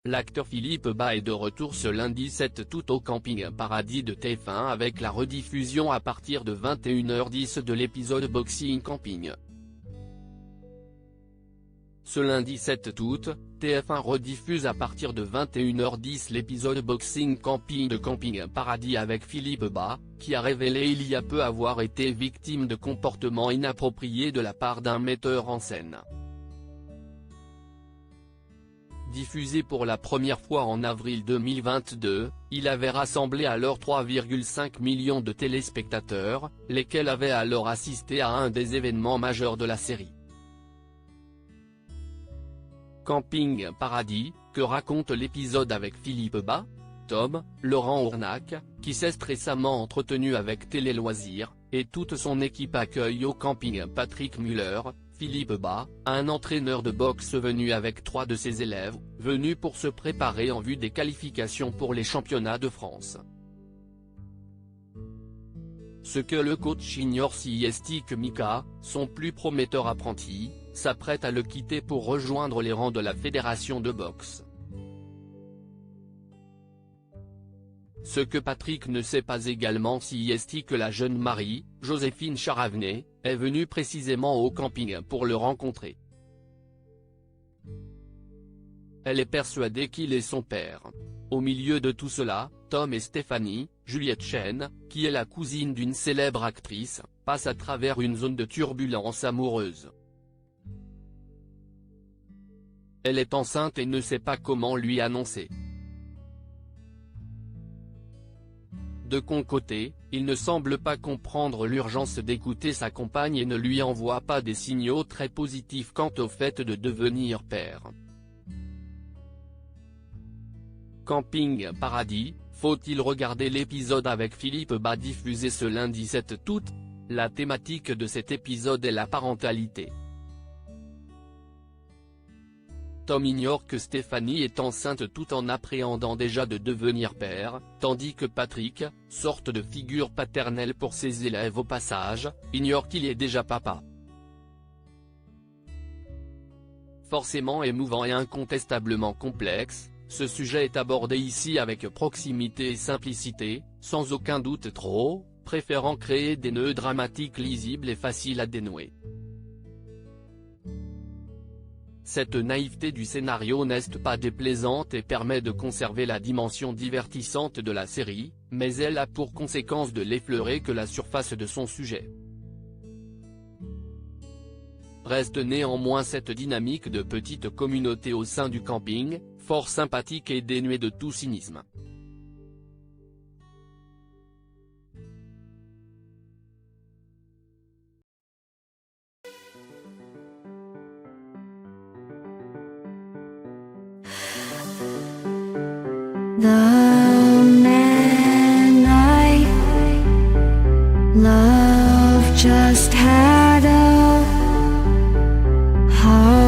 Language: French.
l'acteur Philippe Bas est de retour ce lundi 7 août au Camping Paradis de TF1 avec la rediffusion à partir de 21h10 de l'épisode Boxing Camping. Ce lundi 7 août, TF1 rediffuse à partir de 21h10 l'épisode Boxing Camping de Camping Paradis avec Philippe Bas, qui a révélé il y a peu avoir été victime de comportements inappropriés de la part d'un metteur en scène. Diffusé pour la première fois en avril 2022, il avait rassemblé alors 3,5 millions de téléspectateurs, lesquels avaient alors assisté à un des événements majeurs de la série. Camping Paradis, que raconte l'épisode avec Philippe Bas, Tom, Laurent Ournac, qui s'est récemment entretenu avec Télé Loisirs, et toute son équipe accueille au camping Patrick Muller, Philippe Bas, un entraîneur de boxe venu avec 3 de ses élèves, venus pour se préparer en vue des qualifications pour les championnats de France. Ce que le coach ignore si est que Mika, son plus prometteur apprenti, s'apprête à le quitter pour rejoindre les rangs de la fédération de boxe. Ce que Patrick ne sait pas également si est que la jeune Marie, Joséphine Charavenet, est venue précisément au camping pour le rencontrer. Elle est persuadée qu'il est son père. Au milieu de tout cela, Tom et Stéphanie, Juliette Chen, qui est la cousine d'une célèbre actrice, passent à travers une zone de turbulence amoureuse. Elle est enceinte et ne sait pas comment lui annoncer. De son côté, il ne semble pas comprendre l'urgence d'écouter sa compagne et ne lui envoie pas des signaux très positifs quant au fait de devenir père. Camping Paradis, faut-il regarder l'épisode avec Philippe Bas diffusé ce lundi 7 août? La thématique de cet épisode est la parentalité. Tom ignore que Stéphanie est enceinte tout en appréhendant déjà de devenir père, tandis que Patrick, sorte de figure paternelle pour ses élèves au passage, ignore qu'il est déjà papa. Forcément émouvant et incontestablement complexe, ce sujet est abordé ici avec proximité et simplicité, sans aucun doute trop, préférant créer des nœuds dramatiques lisibles et faciles à dénouer. Cette naïveté du scénario n'est pas déplaisante et permet de conserver la dimension divertissante de la série, mais elle a pour conséquence de l'effleurer que la surface de son sujet. Reste néanmoins cette dynamique de petite communauté au sein du camping, fort sympathique et dénuée de tout cynisme. The man I love just had a heart